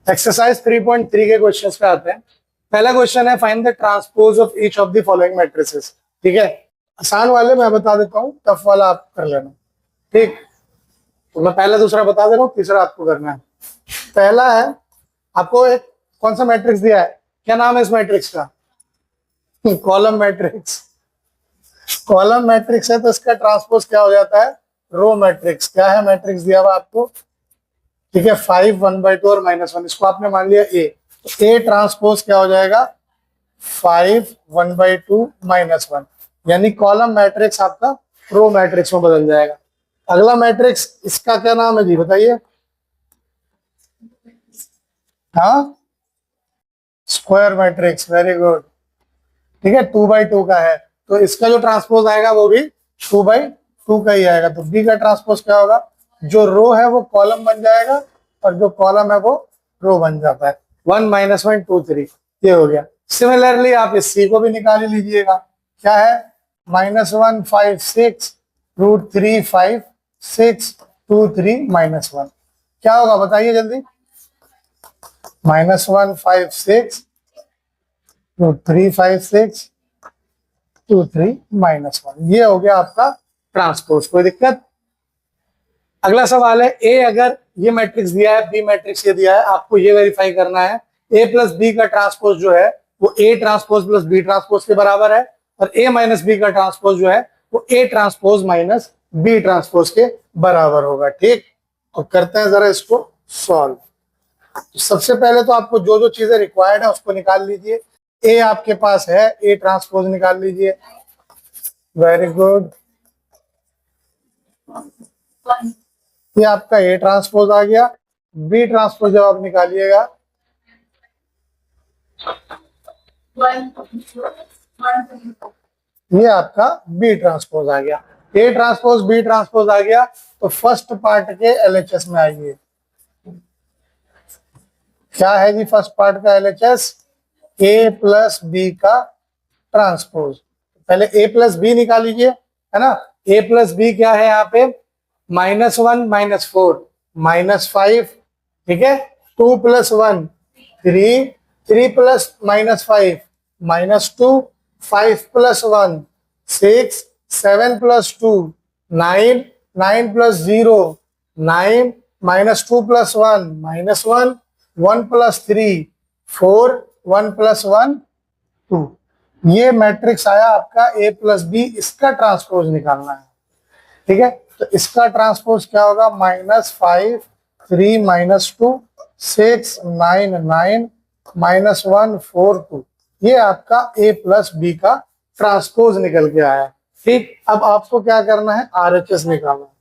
Exercise 3.3 के questions पे आते हैं। पहला क्वेश्चन है find the transpose of each of the following matrices. ठीक है, आसान वाले मैं बता देता हूँ, टफ वाला आप कर लेना। ठीक, तो मैं पहला दूसरा बता दे रहा हूँ, तीसरा आपको करना है। पहला है, आपको एक कौन सा मैट्रिक्स दिया है, क्या नाम है इस मैट्रिक्स का? Column matrix. कॉलम मैट्रिक्स है तो इसका ट्रांसपोज क्या हो जाता है? Row matrix. क्या है मैट्रिक्स दिया हुआ आपको? ठीक है, 5 1/2 और -1, इसको आपने मान लिया ए, तो ए ट्रांसपोज क्या हो जाएगा? 5 1/2 -1, यानी कॉलम मैट्रिक्स आपका रो मैट्रिक्स में बदल जाएगा। अगला मैट्रिक्स, इसका क्या नाम है जी, बताइए? हाँ, स्क्वायर मैट्रिक्स। Very good. ठीक है, 2/2 का है, तो इसका जो ट्रांसपोज आएगा वो भी 2/2 का ही आएगा। तो बी का ट्रांसपोज क्या होगा? जो रो है वो कॉलम बन जाएगा और जो कॉलम है वो रो बन जाता है। 1 -1 2 3, ये हो गया। सिमिलरली आप इस सी को भी निकाल लीजिएगा। क्या है? -1 5 6 √3 5 6 2 3 -1, क्या होगा बताइए जल्दी? -1 5 6 √3 5 6 2 3 -1, ये हो गया आपका ट्रांसपोज। कोई दिक्कत? अगला सवाल है, ए अगर ये मैट्रिक्स दिया है, बी मैट्रिक्स ये दिया है, आपको ये वेरीफाई करना है ए प्लस बी का ट्रांसपोज जो है वो A transpose plus B transpose के बराबर है, और ए माइनस बी का ट्रांसपोज जो है वो A transpose minus B transpose के बराबर होगा। ठीक, और करते हैं जरा इसको सॉल्व। तो सबसे पहले तो आपको जो जो चीजें रिक्वायर्ड है उसको निकाल लीजिए। ए आपके पास है, ए ट्रांसपोज निकाल लीजिए। वेरी गुड, ये आपका ए ट्रांसपोज आ गया। बी ट्रांसपोज जब आप निकालिएगा, ये आपका बी ट्रांसपोज आ गया। ए ट्रांसपोज बी ट्रांसपोज आ गया, तो फर्स्ट पार्ट के एलएचएस में आइए। क्या है जी फर्स्ट पार्ट का एलएचएस? ए प्लस बी का ट्रांसपोज। पहले ए प्लस बी निकालिए, है ना। ए प्लस बी क्या है यहाँ पे? -1 -4 -5, ठीक है। 2 + 1 3, 3 + -5 -2, 5 + 1 6, 7 + 2 9, 9 + 0 9, -2 + 1 -1, 1 + 3 4, 1 + 1 2। ये मैट्रिक्स आया आपका ए प्लस बी, इसका ट्रांसपोज निकालना है। ठीक है, तो इसका ट्रांसपोज क्या होगा? -5 3 -2 6 9 9 -1 4 2, ये आपका ए प्लस बी का ट्रांसपोज निकल के आया। ठीक, अब आपको क्या करना है? आरएचएस निकालना है।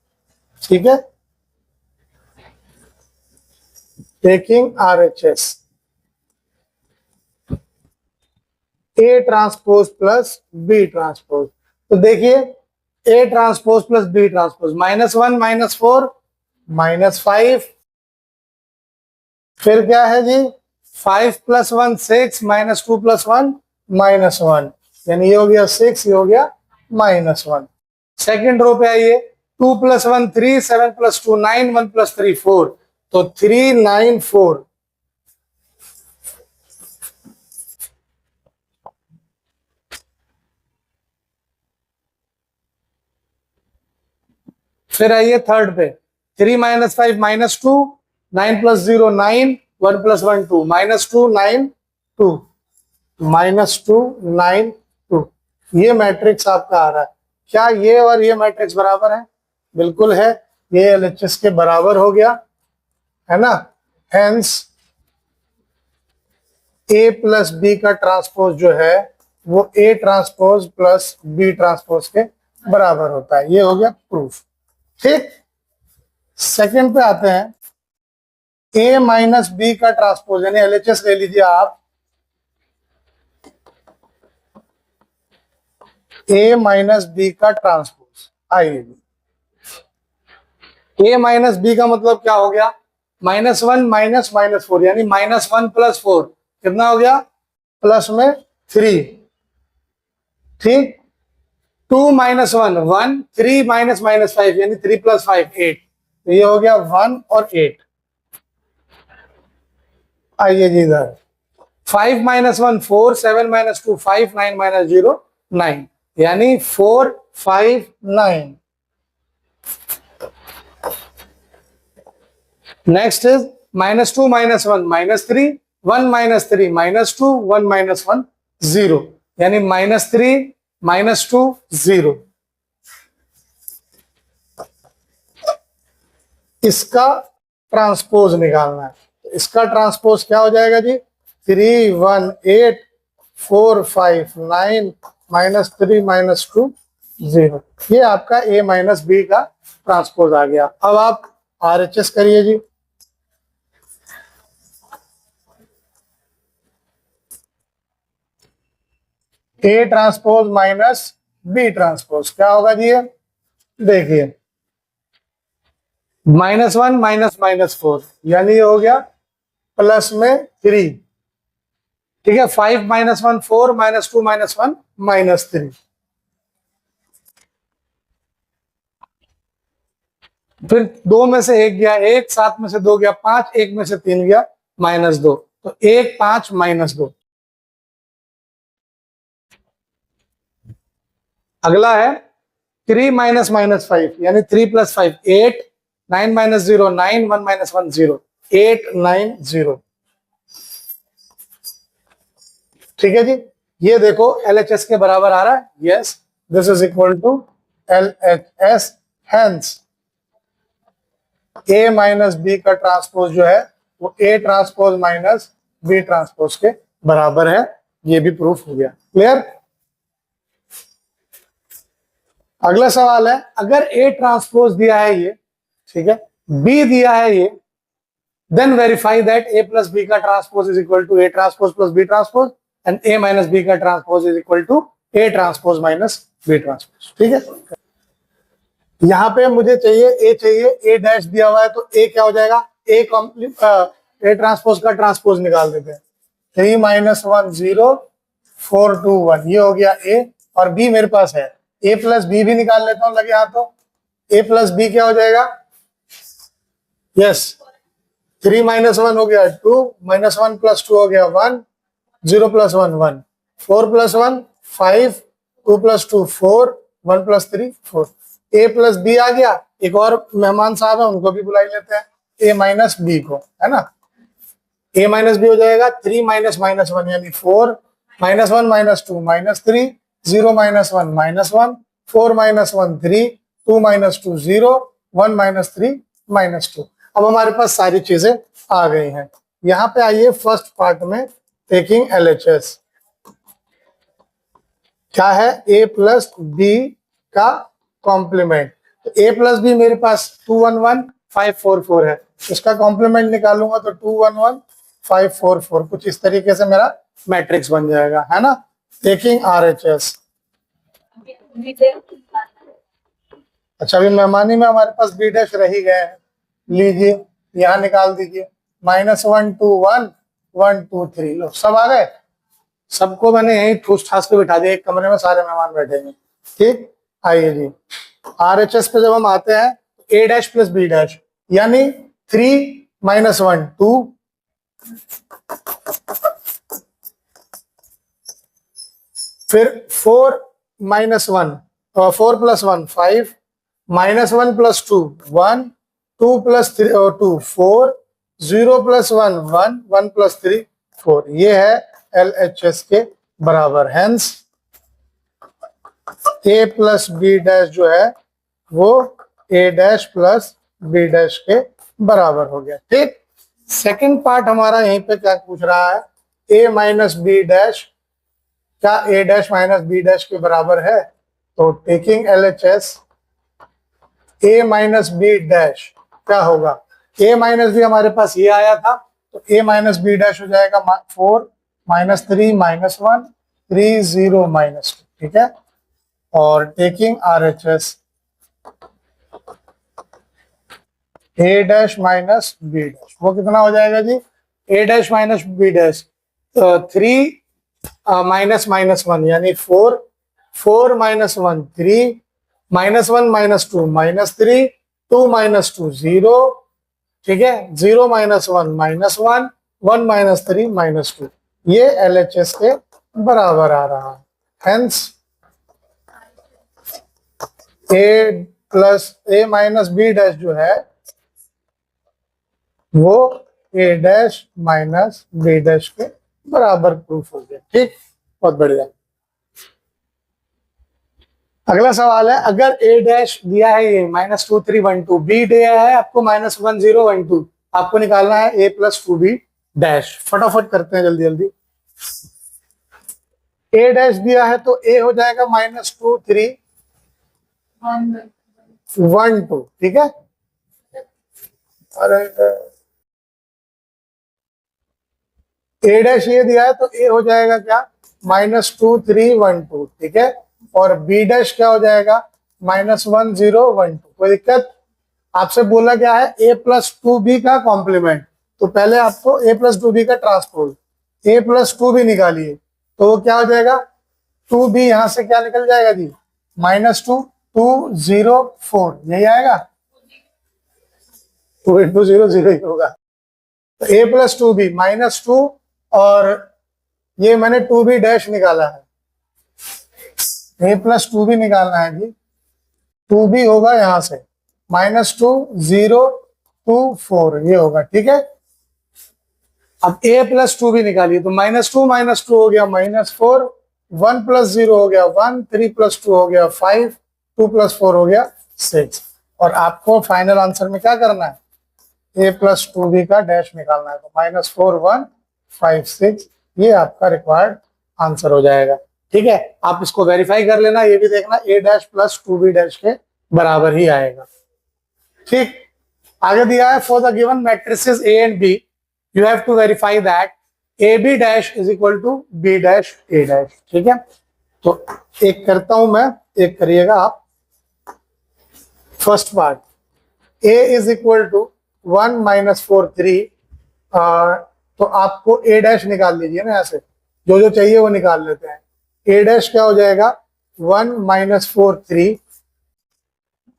ठीक है, taking RHS, A transpose plus B transpose. तो देखिए, A transpose plus B transpose, -1 -4 -5, फिर क्या है जी? 5 + 1 6 -2 + 1 -1, यानी ये हो गया 6, ये हो गया -1। सेकेंड रो पे आइए, 2 + 1 3, 7 + 2 9, 1 + 3 4, तो 3 9 4। फिर आइए थर्ड पे, 3 - 5 -2, 9 + 0 9, 1 + 1 2, -2 9 2 -2 9 2, ये मैट्रिक्स आपका आ रहा है। क्या ये और ये मैट्रिक्स बराबर है? बिल्कुल है, ये एलएचएस के बराबर हो गया, है ना। हेंस ए प्लस बी का ट्रांसपोज जो है वो A transpose plus B transpose के बराबर होता है। ये हो गया प्रूफ। ठीक, सेकंड पे आते हैं, ए माइनस बी का ट्रांसपोज, यानी एलएचएस ले लीजिए आप। ए माइनस बी का ट्रांसपोज, आइए, ए माइनस बी का मतलब क्या हो गया? -1 -4, यानी -1 + 4 कितना हो गया? प्लस में 3। ठीक, 2 - 1 1, 3 - -5, यानी 3 + 5 8, तो ये हो गया 1 और 8। आइए जी इधर 5 माइनस 1 4, 7 माइनस 2 5, 9 माइनस 0 9, यानी 4 5 9। Next is -2 minus 1 -3, 1 minus 3 -2, 1 minus 1 0, यानी -3 -2 0। इसका ट्रांसपोज निकालना है, तो इसका ट्रांसपोज क्या हो जाएगा जी? 3 1 8 4 5 9 -3 -2 0। ये आपका a माइनस बी का ट्रांसपोज आ गया। अब आप RHS करिए जी। A transpose minus B transpose क्या होगा जी? ये देखिए -1 -4, यानी ये हो गया प्लस में 3, ठीक है। 5 माइनस 1 4, -2 माइनस 1 -3, फिर 2 में से 1 गया 1, 7 में से 2 गया 5, 1 में से 3 गया -2, तो 1 5 -2। अगला है 3 माइनस -5, यानी 3 + 5 8, 9 माइनस 0 9, 1 माइनस 1 0, 8 9 0, ठीक है जी। ये देखो LHS के बराबर आ रहा है, yes, this is equal to LHS, hence A minus B का ट्रांसपोज जो है वो A transpose minus B transpose के बराबर है। ये भी प्रूफ हो गया, क्लियर। अगला सवाल है, अगर A ट्रांसपोज दिया है ये, ठीक है, B दिया है ये, then verify that A plus B का transpose is equal to A transpose plus B transpose and A minus B का transpose is equal to A transpose minus B transpose, ठीक है। यहां पे मुझे चाहिए A, चाहिए A डैश दिया हुआ है, तो A क्या हो जाएगा? A ट्रांसपोज का ट्रांसपोज निकाल देते हैं। 3 माइनस 1 0, 4 2 1, ये हो गया A, और B मेरे पास है, A प्लस बी भी निकाल लेता हूं लगे हाथों। A प्लस बी क्या हो जाएगा? यस, 3 माइनस 1 हो गया 2, -1 + 2 हो गया 1, 0 + 1 1, 4 + 1 5, 2 + 2 4, 1 + 3 4। A प्लस बी आ गया। एक और मेहमान साहब है, उनको भी बुला लेते हैं, A माइनस बी को, है ना। A माइनस बी हो जाएगा 3 माइनस -1 यानी 4, -1 -2 -3, 0 -1 -1, 4 -1 3, 2 -2 0, 1 -3 -2। अब हमारे पास सारी चीजें आ गई हैं। यहाँ पे आइए फर्स्ट पार्ट में, टेकिंग LHS क्या है? A प्लस बी का कॉम्प्लीमेंट। तो A प्लस बी मेरे पास 2 1 1 5 4 4 है, इसका कॉम्प्लीमेंट निकालूंगा तो 2 1 1 5 4 4, कुछ इस तरीके से मेरा मैट्रिक्स बन जाएगा, है ना। Taking RHS। अच्छा, अभी मेहमानी में हमारे पास B डैश रह ही गए हैं, लीजिए यहाँ निकाल दीजिए। -1 2 1 1 2 3, लो सब आ गए। सबको मैंने यही ठूस ठास के बिठा दिया, एक कमरे में सारे मेहमान बैठेंगे, ठीक। आइए जी, RHS पे जब हम आते हैं, A dash plus B dash, यानी 3 माइनस 1 2, फिर 4 माइनस 1 4 + 1 5, -1 + 2 1, 2 + 3 2 4, 0 + 1 1, 1 + 3 4। ये है LHS के बराबर, hence A plus B dash जो है वो A dash plus B dash के बराबर हो गया, ठीक। सेकंड पार्ट हमारा यहीं पे क्या पूछ रहा है? A माइनस बी डैश क्या A dash minus B dash के बराबर है? तो taking LHS A minus B dash क्या होगा? A माइनस बी हमारे पास ये आया था, तो A माइनस बी डैश हो जाएगा 4 -3 -1 3 0 -2, ठीक है। और taking RHS A dash minus B dash, वो कितना हो जाएगा जी? A dash minus B dash 3 minus -1 यानी 4, 4 -1 3, -1 -2 -3, 2 -2 0, ठीक है, 0 -1 -1, 1 माइनस 3 माइनस 2, ये LHS के बराबर आ रहा है। Hence A plus A minus B dash जो है वो A dash minus B dash के बराबर प्रूफ हो गया। ठीक, बहुत बढ़िया। अगला सवाल है, अगर A डैश दिया है ये -2 3 1 2, B दिया है आपको -1 0 1 2, आपको निकालना है A प्लस 2B डैश। फटाफट करते हैं जल्दी जल्दी। A डैश दिया है तो A हो जाएगा -2 3 1 2, ठीक है। अरे A डैश ये दिया है तो A हो जाएगा क्या, -2 3 1 2, ठीक है। और B डैश क्या हो जाएगा, -1 0 1 2। कोई दिक्कत? आपसे बोला क्या है, A प्लस 2B का कॉम्प्लीमेंट, तो पहले आपको A प्लस 2B का ट्रांसपोज, A प्लस 2B निकालिए, तो वो क्या हो जाएगा, 2B यहां से क्या निकल जाएगा जी, -2 2 0 4, यही आएगा। 2 × 0 0 ही होगा। तो A प्लस 2B -2, और ये मैंने 2B डैश निकाला है, A प्लस 2B निकालना है जी। 2B होगा यहां से -2 0 2 4, ये होगा, ठीक है। अब A प्लस 2B निकालिए, तो -2 हो गया -4, 1 प्लस 0 हो गया 1, 3 प्लस 2 हो गया 5, 2 प्लस 4 हो गया 6। और आपको फाइनल आंसर में क्या करना है, A प्लस 2B का डैश निकालना है, तो -4 1 5 6, ये आपका रिक्वायर्ड आंसर हो जाएगा। ठीक है, आप इसको वेरीफाई कर लेना, ये भी देखना A dash plus 2B dash के बराबर ही आएगा। ठीक, आगे दिया है, for the given matrices A and B you have to verify that AB dash is equal to B dash A dash. ठीक है, तो एक करता हूं मैं, एक करिएगा आप। First part, A is equal to 1 -4 3, तो आपको A डैश निकाल लीजिए ना, ऐसे जो जो चाहिए वो निकाल लेते हैं। A डैश क्या हो जाएगा, 1 -4 3,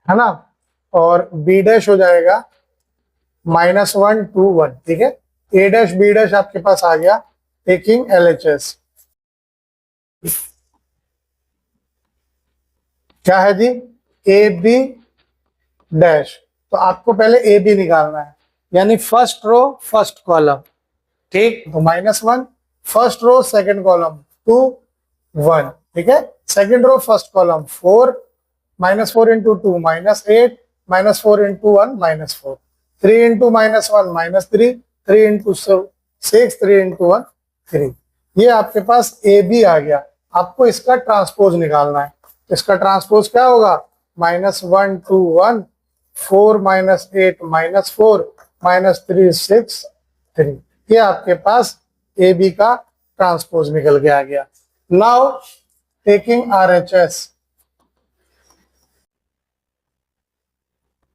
है ना, और B डैश हो जाएगा -1 2 1, ठीक है। A डैश B डैश आपके पास आ गया, टेकिंग LHS। क्या है जी, AB डैश, तो आपको पहले AB निकालना है, यानी फर्स्ट रो फर्स्ट कॉलम। ठीक, तो -1 फर्स्ट रो सेकंड कॉलम 2 1, ठीक है। Second row first column 4, -4 × 2 -8, -4 × 1 -4, 3 × -1 -3, 3 × 6, 3 × 1 3। ये आपके पास AB आ गया। आपको इसका ट्रांसपोज निकालना है, इसका ट्रांसपोज क्या होगा, -1 2 1 4 -8 -4 -3 6 3, ये आपके पास AB का ट्रांसपोज निकल के आ गया। Now taking RHS,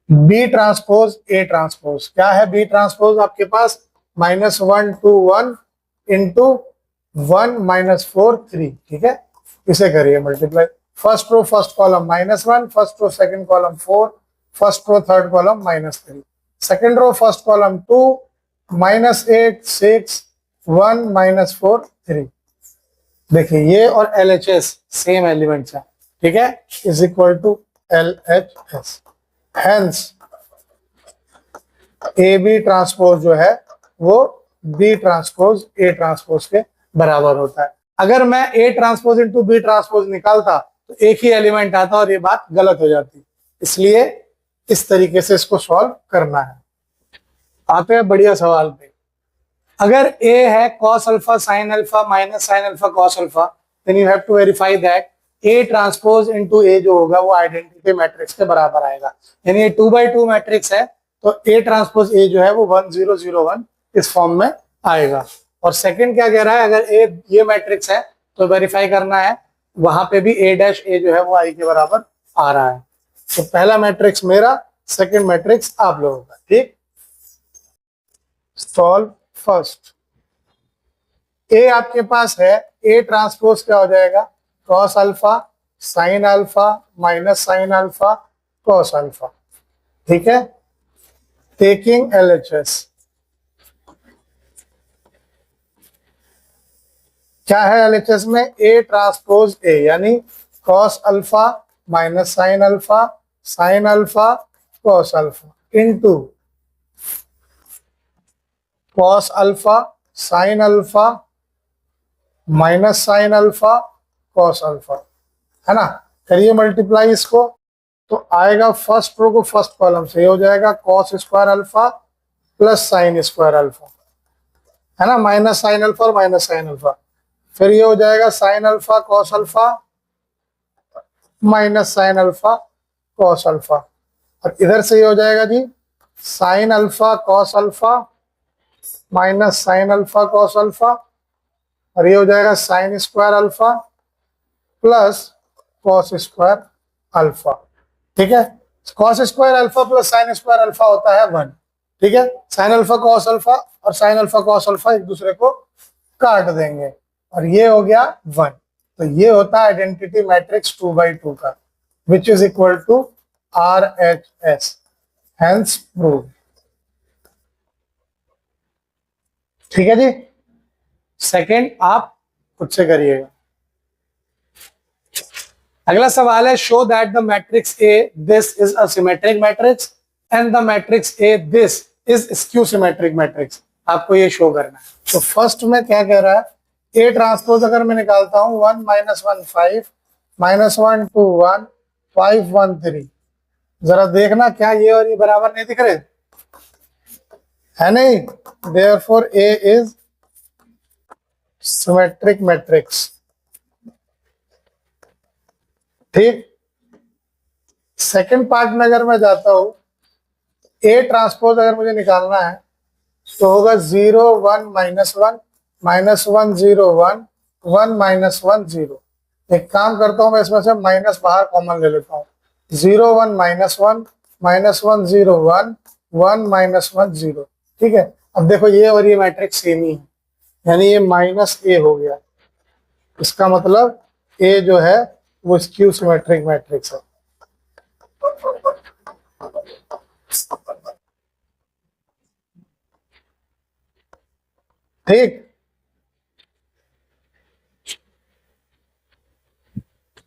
B transpose A transpose, क्या है B ट्रांसपोज आपके पास, -1 2 1 × 1 -4 3, ठीक है। इसे करिए multiply, first row first column -1, first row second column 4, first row third column -3, second row first column 2 -8 6 1 -4 3। देखिए ये और LHS सेम एलिमेंट्स है, ठीक है, is equal to LHS। Hence AB transpose जो है वो B ट्रांसपोज A ट्रांसपोज के बराबर होता है। अगर मैं A transpose into B transpose निकालता तो एक ही एलिमेंट आता और ये बात गलत हो जाती, इसलिए इस तरीके से इसको सॉल्व करना है। आते हैं बढ़िया सवाल पे, अगर A है cos alpha sin alpha minus sin alpha cos alpha, then you have to verify that A transpose into A जो होगा वो आइडेंटिटी मैट्रिक्स के बराबर आएगा। यानी ये 2x2 मैट्रिक्स है, तो A ट्रांसपोज A जो है वो 1 0 0 1 इस फॉर्म में आएगा। और सेकंड क्या कह रहा है, अगर A ये मैट्रिक्स है तो वेरीफाई करना है वहां पे भी A डैश A जो है वो I के बराबर आ रहा है। तो पहला मैट्रिक्स मेरा, सेकंड मैट्रिक्स आप लोगों का। ठीक, सॉल्व फर्स्ट। A आपके पास है, A ट्रांसपोज क्या हो जाएगा, cos alpha sin alpha minus sin alpha cos alpha, ठीक है। टेकिंग LHS, क्या है एलएचएस में? ए ट्रांसपोज ए, यानी cos alpha minus sine alpha, sign alpha cos alpha into cos alpha sine alpha minus sine alpha cos alpha, है ना। करिए multiply इसको, तो आएगा फर्स्ट रो को फर्स्ट कॉलम से, ये हो जाएगा cos square alpha plus sine square alpha, है ना, माइनस साइन अल्फा और माइनस साइन अल्फा। फिर ये हो जाएगा sine alpha cos alpha minus sine alpha cos alpha, और इधर से ये हो जाएगा जी sine alpha cos alpha minus sine alpha cos alpha, और ये हो जाएगा sine square alpha plus cos square alpha. ठीक है, cos square alpha plus sine square alpha होता है 1। ठीक है, साइन अल्फा कॉस अल्फा और साइन अल्फा कॉस अल्फा एक दूसरे को काट देंगे, और ये हो गया 1। तो ये होता है आइडेंटिटी मैट्रिक्स 2/2 का, which is equal to RHS, hence prove. ठीक है जी, सेकंड आप खुद से करिएगा। अगला सवाल है, show that the matrix A this is a symmetric matrix and the matrix A this is skew symmetric matrix. आपको ये शो करना है। तो फर्स्ट में क्या कह रहा है, ए ट्रांसपोज अगर मैं निकालता हूं 1 -1 5 -1 2 1 5 1 3, जरा देखना क्या ये और ये बराबर नहीं दिख रहे, है नहीं। Therefore A is symmetric matrix. ठीक, सेकंड पार्ट में अगर मैं जाता हूं, ए ट्रांसपोज अगर मुझे निकालना है तो होगा 0 1 -1 -1 0 1 1 -1 0। एक काम करता हूं मैं, इसमें से माइनस बाहर कॉमन ले लेता हूं, 0 1 -1 -1 0 1 1 -1 0। ठीक है, अब देखो ये और ये मैट्रिक्स सेम ही है, यानी ये -a हो गया। इसका मतलब ए जो है वो स्क्यू सिमेट्रिक मैट्रिक्स है। ठीक,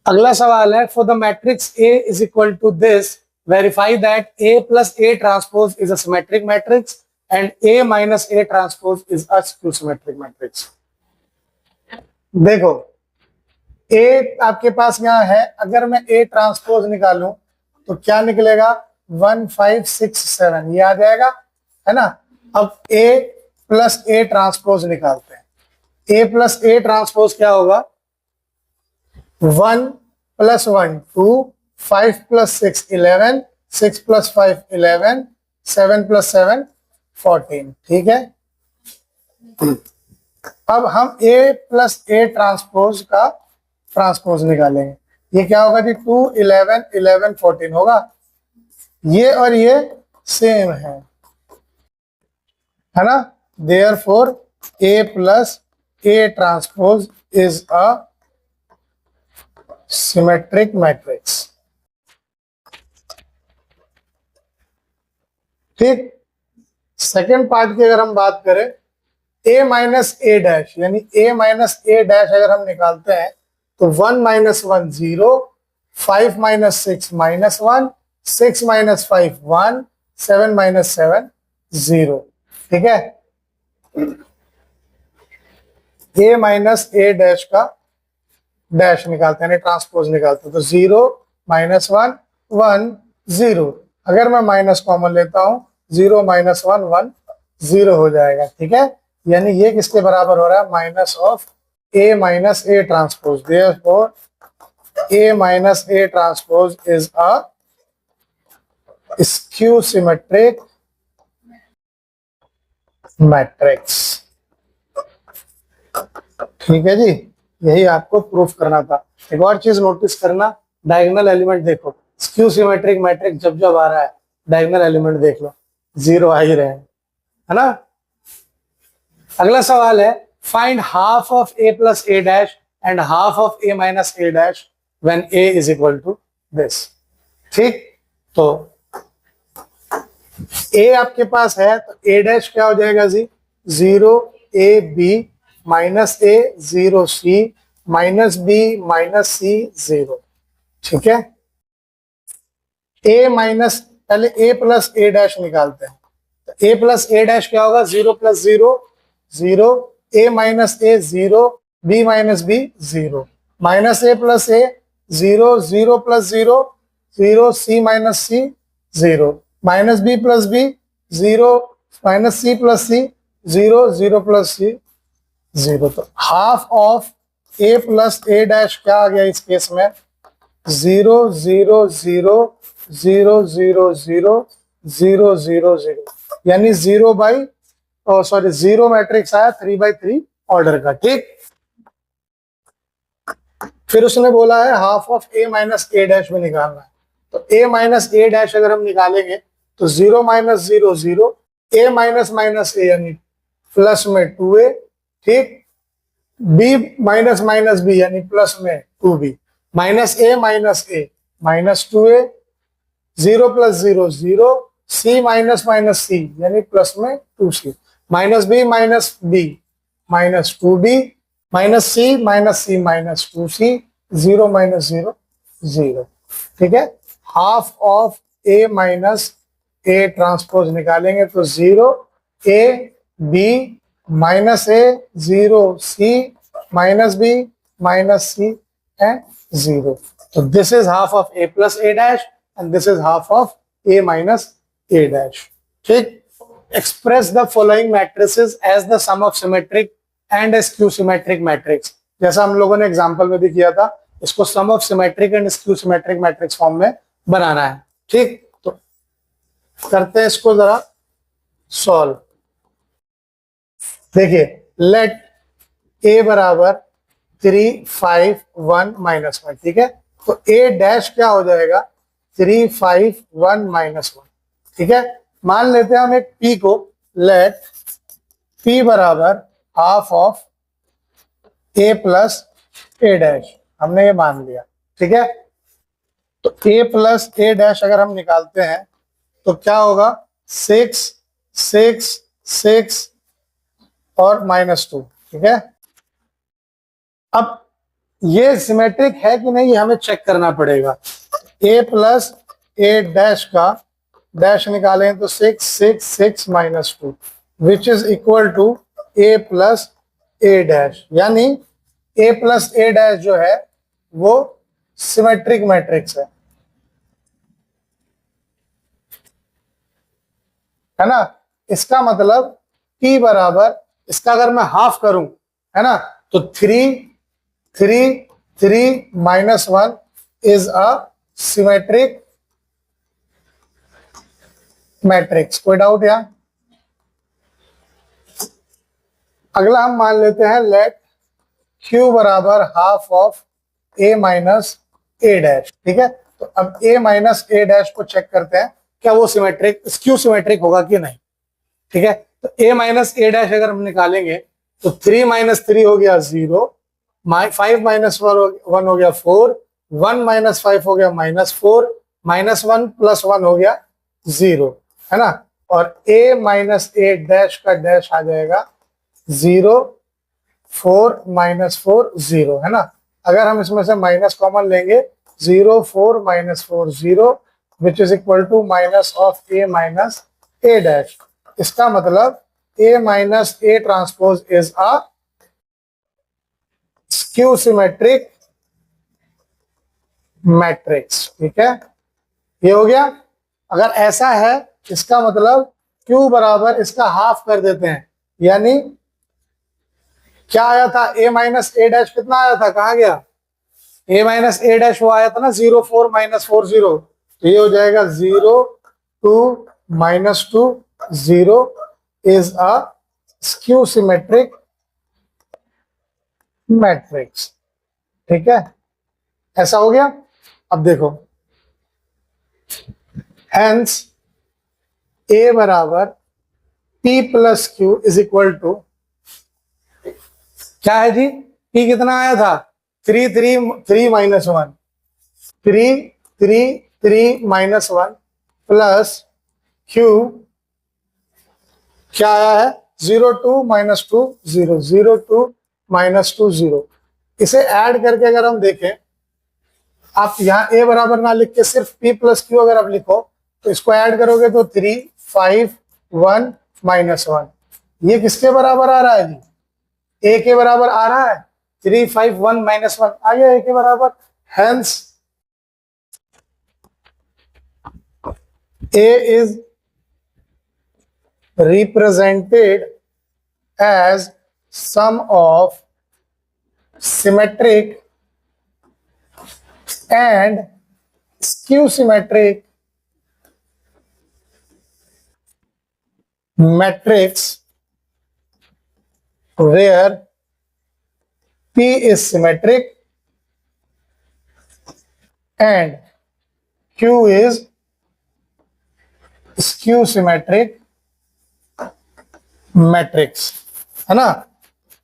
अगला सवाल है, for the matrix A is equal to this verify that A plus A transpose is a symmetric matrix and A minus A transpose is a skew symmetric matrix. देखो A आपके पास यहाँ है, अगर मैं ए ट्रांसपोज निकालूं तो क्या निकलेगा, 1 5 6 7 ये आ जाएगा, है ना। अब ए प्लस ए ट्रांसपोज निकालते हैं। ए प्लस ए ट्रांसपोज क्या होगा, 1 + 1 2 5 + 6 11 6 + 5 11 7 + 7 14। ठीक है, अब हम ए प्लस ए ट्रांसपोज का ट्रांसपोज निकालेंगे। ये क्या होगा जी, 2 11 11 14 होगा। ये और ये सेम है ना। Therefore A plus A transpose is a symmetric matrix. ठीक, सेकेंड पार्ट की अगर हम बात करें, a माइनस ए डैश, यानी a माइनस ए डैश अगर हम निकालते हैं तो 1 - 1 0 5 - 6 -1 6 - 5 1 7 - 7 0। ठीक है, a माइनस ए डैश का डैश निकालते हैं, ट्रांसपोज निकालते हैं, तो 0 - 1 1 0। अगर मैं माइनस कॉमन लेता हूं, 0 - 1 1 0 हो जाएगा। ठीक है, यानी ये किसके बराबर हो रहा है, minus of A minus A transpose. Therefore A minus A transpose is a skew symmetric matrix. ठीक है जी, यही आपको प्रूफ करना था। एक और चीज नोटिस करना, डायगोनल एलिमेंट देखो, स्क्यू सिमेट्रिक मैट्रिक्स जब जब आ रहा है डायगोनल एलिमेंट देख लो, 0 आ ही रहे हैं, है ना। अगला सवाल है, find half of a plus A dash and half of a minus A dash when a is equal to this. ठीक, तो a आपके पास है तो a डैश क्या हो जाएगा जी, 0 a b minus A zero C minus B minus C zero. ठीक है, ए माइनस, पहले ए प्लस ए डैश निकालते हैं। तो ए प्लस ए डैश क्या होगा, zero plus zero zero, A minus A zero, B minus B zero, minus A plus A zero, zero plus zero zero, C minus C zero, minus B plus B zero, minus C plus C zero, zero plus C zero. तो half of A plus A dash क्या आ गया इस case में, zero zero zero zero zero zero zero zero zero, यानी zero by sorry zero matrix आया 3/3 order का। ठीक, फिर उसने बोला है half of A minus A dash में निकालना है। तो ए माइनस ए डैश अगर हम निकालेंगे तो zero minus zero zero, A minus minus A यानी प्लस में 2a, ठीक, बी माइनस माइनस बी यानी प्लस में 2b, minus A minus 2a, zero plus zero zero, C minus minus C यानी प्लस में 2c, minus B minus 2b, minus C minus 2c, zero minus zero zero. ठीक है, half of A minus A transpose निकालेंगे तो zero, A B minus A zero, C minus B minus C and zero. तो this is half of A plus A dash and this is half of A minus A dash. ठीक, express the following matrices as the sum of symmetric and skew symmetric matrix। जैसा हम लोगों ने example में भी किया था, इसको sum of symmetric and skew symmetric matrix form में बनाना है। ठीक, तो करते हैं इसको जरा सॉल्व। देखिए, लेट ए बराबर 3 5 1 माइनस 1। ठीक है, तो ए डैश क्या हो जाएगा, 3 5 1 माइनस 1। ठीक है, मान लेते हैं हम एक पी को, लेट पी बराबर half of A plus A dash, हमने ये मान लिया। ठीक है, तो ए प्लस ए डैश अगर हम निकालते हैं तो क्या होगा, 6 6 6 और -2। ठीक है, अब ये सिमेट्रिक है कि नहीं, हमें चेक करना पड़ेगा। ए प्लस ए डैश का डैश निकालें तो 6 6 6 -2 which is equal to A plus A dash, यानी ए प्लस ए डैश जो है वो सिमेट्रिक मैट्रिक्स है ना। इसका मतलब P बराबर, इसका अगर मैं हाफ करूं, है ना, तो 3 3 3 -1 इज अ सिमेट्रिक मैट्रिक्स। कोई डाउट यहाँ? अगला हम मान लेते हैं लेट Q बराबर half of A minus A dash. ठीक है, तो अब A माइनस ए डैश को चेक करते हैं क्या वो सिमेट्रिक स्क्यू सिमेट्रिक होगा कि नहीं। ठीक है, तो A माइनस ए डैश अगर हम निकालेंगे तो 3 - 3 हो गया 0, 5 - 1 हो गया 4, 1 - 5 हो गया -4, -1 + 1 हो गया 0, है ना। और A माइनस ए डैश का डैश आ जाएगा 0 4 -4 0, है ना। अगर हम इसमें से माइनस कॉमन लेंगे 0 4 -4 0 which is equal to minus of A minus A dash. इसका मतलब A minus A transpose is a skew symmetric matrix. ठीक है, ये हो गया। अगर ऐसा है इसका मतलब Q बराबर इसका हाफ कर देते हैं, यानी क्या आया था, A माइनस ए डैश कितना आया था, कहा गया A माइनस ए डैश वो आया था ना 0 4 -4 0, तो ये हो जाएगा 0 2 -2 0 is a skew symmetric matrix. ठीक है, ऐसा हो गया। अब देखो, हेंस A बराबर P plus Q is equal to क्या है जी, P कितना आया था 3 3 3 -1 3 3 3 -1 प्लस Q क्या आया है 0 2 -2 0 0 2 -2 0। इसे ऐड करके अगर हम देखें, आप यहाँ a बराबर ना लिख के सिर्फ p प्लस क्यू अगर आप लिखो तो इसको ऐड करोगे तो 3 5 1 -1। ये किसके बराबर आ रहा है जी? a के बराबर आ रहा है। 3 5 1 -1 आ गया a के बराबर। Hence a is represented as sum of symmetric and skew symmetric matrix where P is symmetric and Q is skew symmetric matrix, है ना।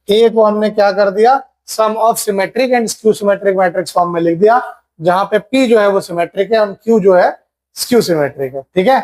ए को हमने क्या कर दिया, sum of symmetric and skew symmetric matrix form में लिख दिया, जहां पे पी जो है वो सिमेट्रिक है और क्यू जो है स्क्यू सिमेट्रिक है। ठीक है।